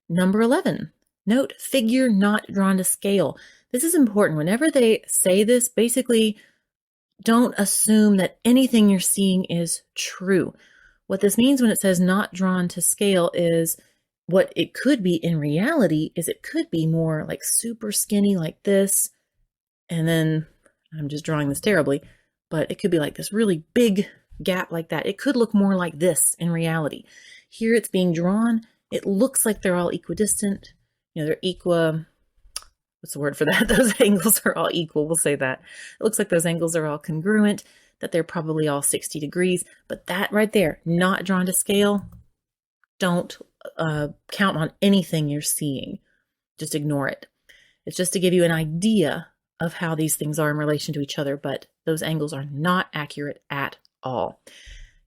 Number 11, note figure not drawn to scale. This is important. Whenever they say this, basically don't assume that anything you're seeing is true. What this means when it says not drawn to scale is what it could be in reality is it could be more like super skinny like this. And then I'm just drawing this terribly, but it could be like this really big gap like that. It could look more like this in reality. Here it's being drawn. It looks like they're all equidistant. They're what's the word for that? Those angles are all equal. We'll say that. It looks like those angles are all congruent, that they're probably all 60 degrees. But that right there, not drawn to scale, don't count on anything you're seeing. Just ignore it. It's just to give you an idea of how these things are in relation to each other, but those angles are not accurate at all.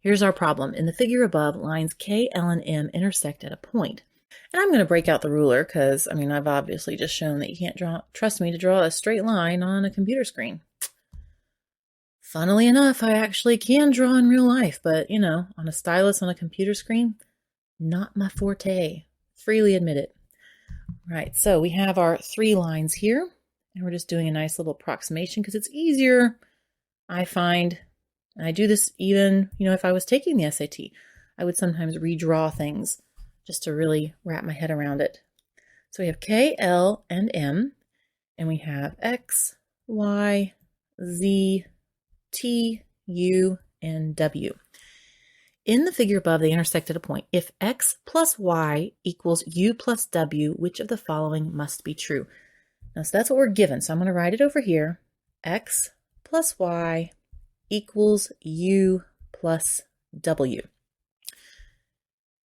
Here's our problem. In the figure above, lines K, L, and M intersect at a point. And I'm going to break out the ruler because, I've obviously just shown that you can't trust me to draw a straight line on a computer screen. Funnily enough, I actually can draw in real life, but, on a stylus on a computer screen, not my forte. Freely admit it. Right, so we have our 3 lines here, and we're just doing a nice little approximation because it's easier, I find. And I do this even, if I was taking the SAT, I would sometimes redraw things just to really wrap my head around it. So we have K, L, and M, and we have X, Y, Z, T, U, and W. In the figure above, they intersect at a point. If X plus Y equals U plus W, which of the following must be true? Now, so that's what we're given. So I'm going to write it over here. X plus Y equals U plus W.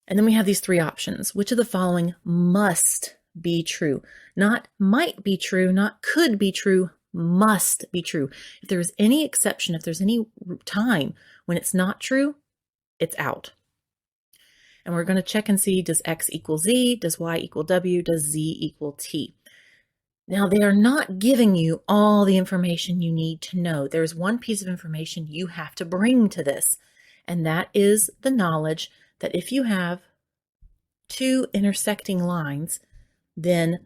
And then we have these 3 options. Which of the following must be true? Not might be true, not could be true, must be true. If there is any exception, if there's any time when it's not true, it's out. And we're going to check and see, does X equal Z? Does Y equal W? Does Z equal T? Now, they are not giving you all the information you need to know. There's one piece of information you have to bring to this, and that is the knowledge that if you have 2 intersecting lines, then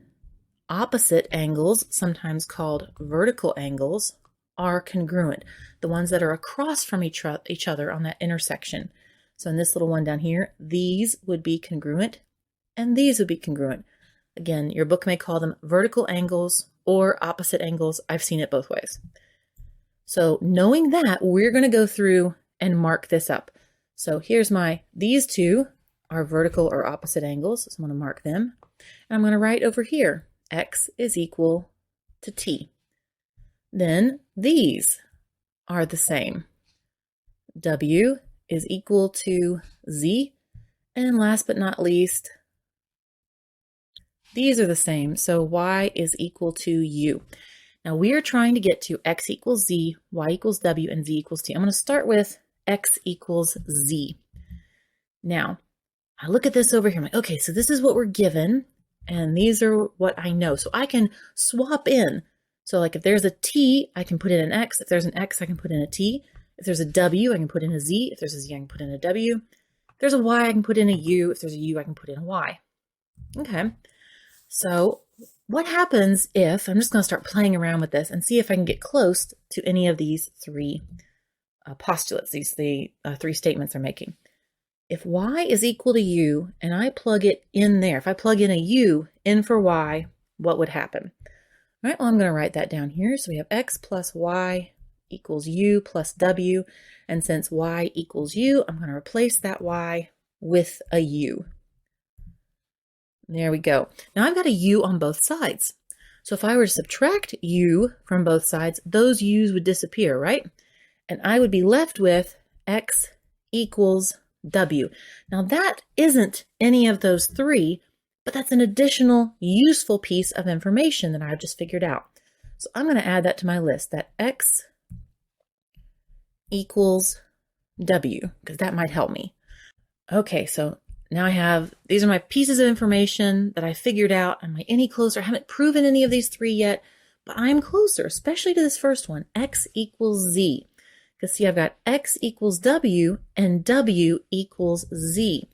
opposite angles, sometimes called vertical angles, are congruent. The ones that are across from each other on that intersection. So in this little one down here, these would be congruent, and these would be congruent. Again, your book may call them vertical angles or opposite angles. I've seen it both ways. So knowing that, we're going to go through and mark this up. So here's these 2 are vertical or opposite angles. So I'm going to mark them. And I'm going to write over here, X is equal to T. Then these are the same. W is equal to Z. And last but not least, these are the same. So Y is equal to U. Now we are trying to get to X equals Z, Y equals W, and Z equals T. I'm going to start with X equals Z. Now, I look at this over here. I'm like, okay, so this is what we're given, and these are what I know. So I can swap in. So like if there's a T, I can put in an X. If there's an X, I can put in a T. If there's a W, I can put in a Z. If there's a Z, I can put in a W. If there's a Y, I can put in a U. If there's a U, I can put in a Y. Okay. So what happens if, I'm just going to start playing around with this and see if I can get close to any of these 3 postulates, these 3 statements they're making. If Y is equal to U and I plug it in there, if I plug in a U in for Y, what would happen? All right, well, I'm going to write that down here. So we have X plus Y equals U plus W. And since Y equals U, I'm going to replace that Y with a U. There we go. Now I've got a U on both sides. So if I were to subtract U from both sides, those U's would disappear, right? And I would be left with X equals W. Now that isn't any of those 3, but that's an additional useful piece of information that I've just figured out. So I'm going to add that to my list, that X equals W, because that might help me. Okay, so now I have, these are my pieces of information that I figured out. Am I any closer? I haven't proven any of these 3 yet, but I'm closer, especially to this first one, X equals Z. Because see, I've got X equals W and W equals Z.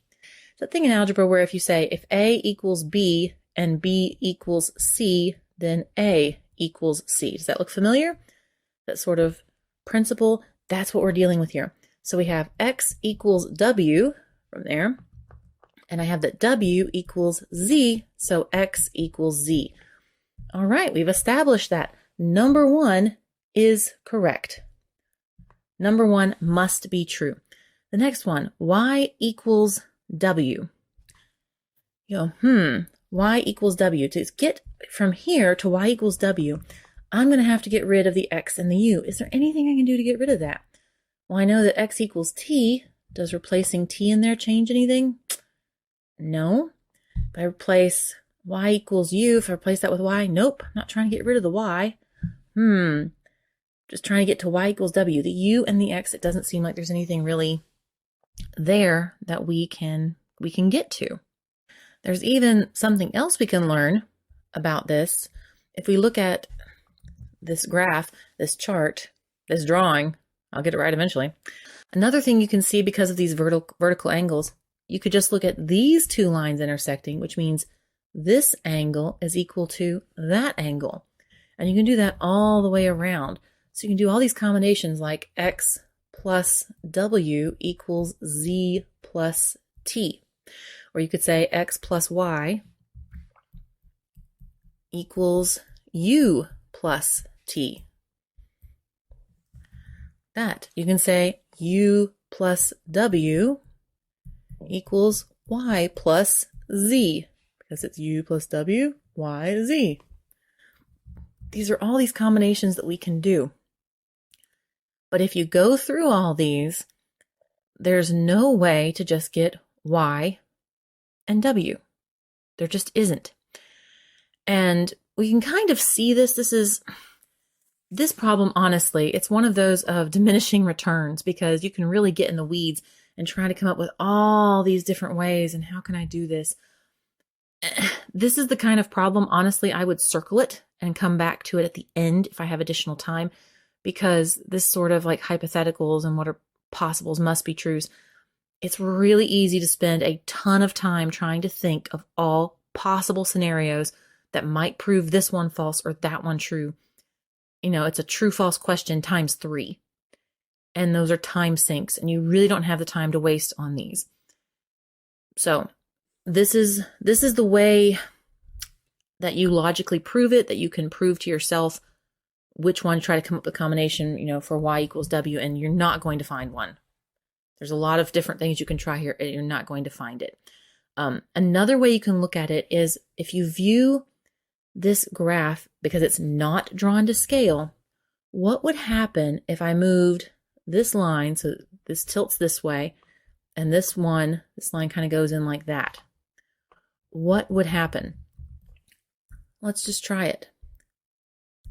It's a thing in algebra where if you say if A equals B and B equals C, then A equals C. Does that look familiar? That sort of principle, that's what we're dealing with here. So we have X equals W from there, and I have that W equals Z, so X equals Z. All right, we've established that. Number one is correct. Number one must be true. The next one, Y equals W. Y equals W. To get from here to Y equals W, I'm going to have to get rid of the X and the U. Is there anything I can do to get rid of that? Well, I know that X equals T. Does replacing T in there change anything? No. If I replace Y equals U, if I replace that with Y, nope. I'm not trying to get rid of the Y. Just trying to get to Y equals W. The U and the X, it doesn't seem like there's anything really there that we can get to. There's even something else we can learn about this. If we look at this graph, this chart, this drawing, I'll get it right eventually. Another thing you can see because of these vertical angles, you could just look at these two lines intersecting, which means this angle is equal to that angle. And you can do that all the way around. So you can do all these combinations like X plus W equals Z plus T. Or you could say X plus Y equals U plus T. That. You can say U plus W equals Y plus Z, because it's U plus W, Y, Z. These are all these combinations that we can do. But if you go through all these, there's no way to just get Y and W. There just isn't. And we can kind of see this problem, honestly, it's one of those of diminishing returns, because you can really get in the weeds and try to come up with all these different ways and how can I do this? This is the kind of problem, honestly, I would circle it and come back to it at the end if I have additional time, because this sort of like hypotheticals and what are possibles must be trues. It's really easy to spend a ton of time trying to think of all possible scenarios that might prove this one false or that one true. You know, it's a true-false question times 3. And those are time sinks, and you really don't have the time to waste on these. So this is the way that you logically prove it, that you can prove to yourself which one, try to come up with a combination, for Y equals W, and you're not going to find one. There's a lot of different things you can try here, and you're not going to find it. Another way you can look at it is if you view this graph, because it's not drawn to scale, what would happen if I moved this line, so this tilts this way, and this line kind of goes in like that? What would happen? Let's just try it.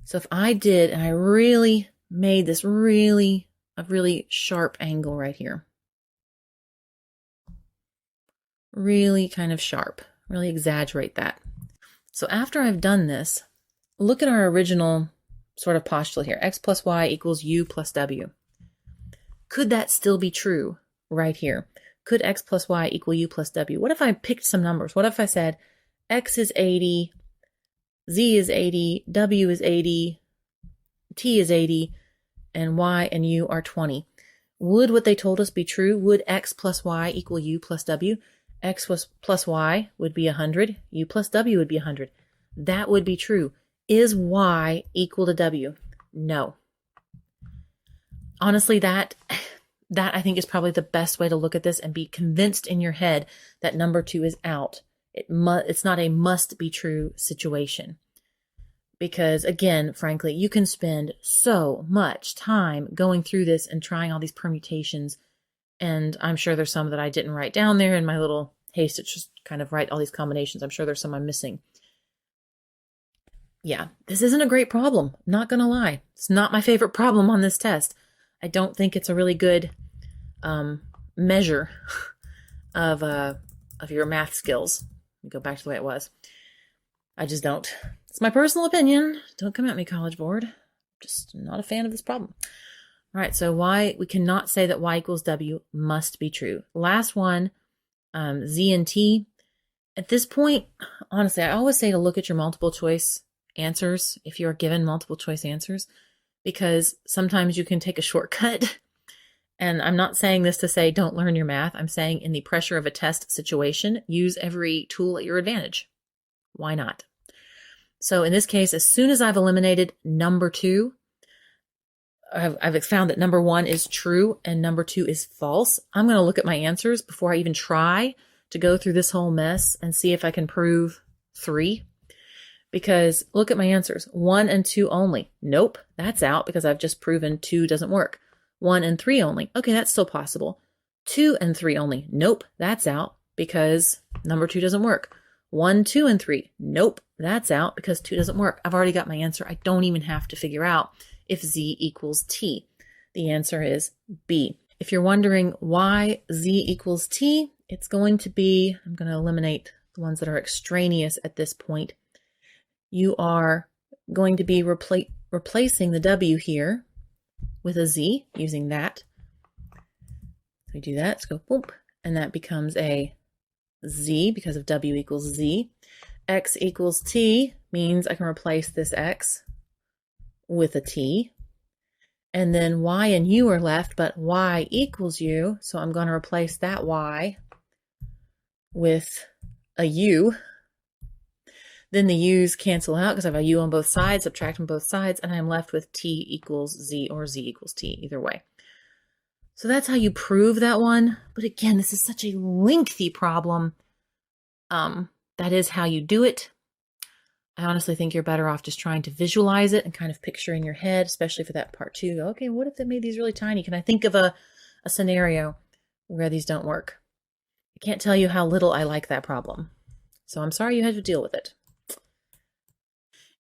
So if I did, and I really made this a really sharp angle right here, really kind of sharp, really exaggerate that. So after I've done this, look at our original sort of postulate here. X plus Y equals U plus W. Could that still be true right here? Could X plus Y equal U plus W? What if I picked some numbers? What if I said X is 80, Z is 80, W is 80, T is 80, and Y and U are 20? Would what they told us be true? Would X plus Y equal U plus W? X plus Y would be 100. U plus W would be 100. That would be true. Is Y equal to W? No. Honestly, that I think is probably the best way to look at this and be convinced in your head that number 2 is out. It's not a must be true situation. Because again, frankly, you can spend so much time going through this and trying all these permutations. And I'm sure there's some that I didn't write down there in my little haste to just kind of write all these combinations. I'm sure there's some I'm missing. Yeah, this isn't a great problem. I'm not going to lie. It's not my favorite problem on this test. I don't think it's a really good measure of your math skills. Let me go back to the way it was. I just don't. It's my personal opinion. Don't come at me, College Board. Just not a fan of this problem. All right, so we cannot say that Y equals W must be true. Last one, Z and T. At this point, honestly, I always say to look at your multiple choice answers if you're given multiple choice answers, because sometimes you can take a shortcut. And I'm not saying this to say don't learn your math. I'm saying in the pressure of a test situation, use every tool at your advantage. Why not? So in this case, as soon as I've eliminated number 2, I've found that number 1 is true and number 2 is false. I'm going to look at my answers before I even try to go through this whole mess and see if I can prove 3. Because look at my answers. 1 and 2 only. Nope, that's out because I've just proven 2 doesn't work. 1 and 3 only. Okay, that's still possible. 2 and 3 only. Nope, that's out because number 2 doesn't work. 1, 2, and 3. Nope, that's out because 2 doesn't work. I've already got my answer. I don't even have to figure out if Z equals T. The answer is B. If you're wondering why Z equals T, it's going to be, I'm going to eliminate the ones that are extraneous at this point. You are going to be replacing the W here with a Z using that. So we do that, let's go boom, and that becomes a Z because of W equals Z. X equals T means I can replace this X with a T. And then Y and U are left, but Y equals U, so I'm going to replace that Y with a U. Then the U's cancel out because I have a U on both sides, subtract from both sides, and I'm left with T equals Z or Z equals T, either way. So that's how you prove that one. But again, this is such a lengthy problem. That is how you do it. I honestly think you're better off just trying to visualize it and kind of picture in your head, especially for that part 2. Okay, what if they made these really tiny? Can I think of a scenario where these don't work? I can't tell you how little I like that problem. So I'm sorry you had to deal with it.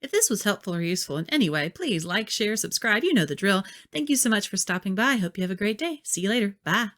If this was helpful or useful in any way, please like, share, subscribe. You know the drill. Thank you so much for stopping by. Hope you have a great day. See you later. Bye.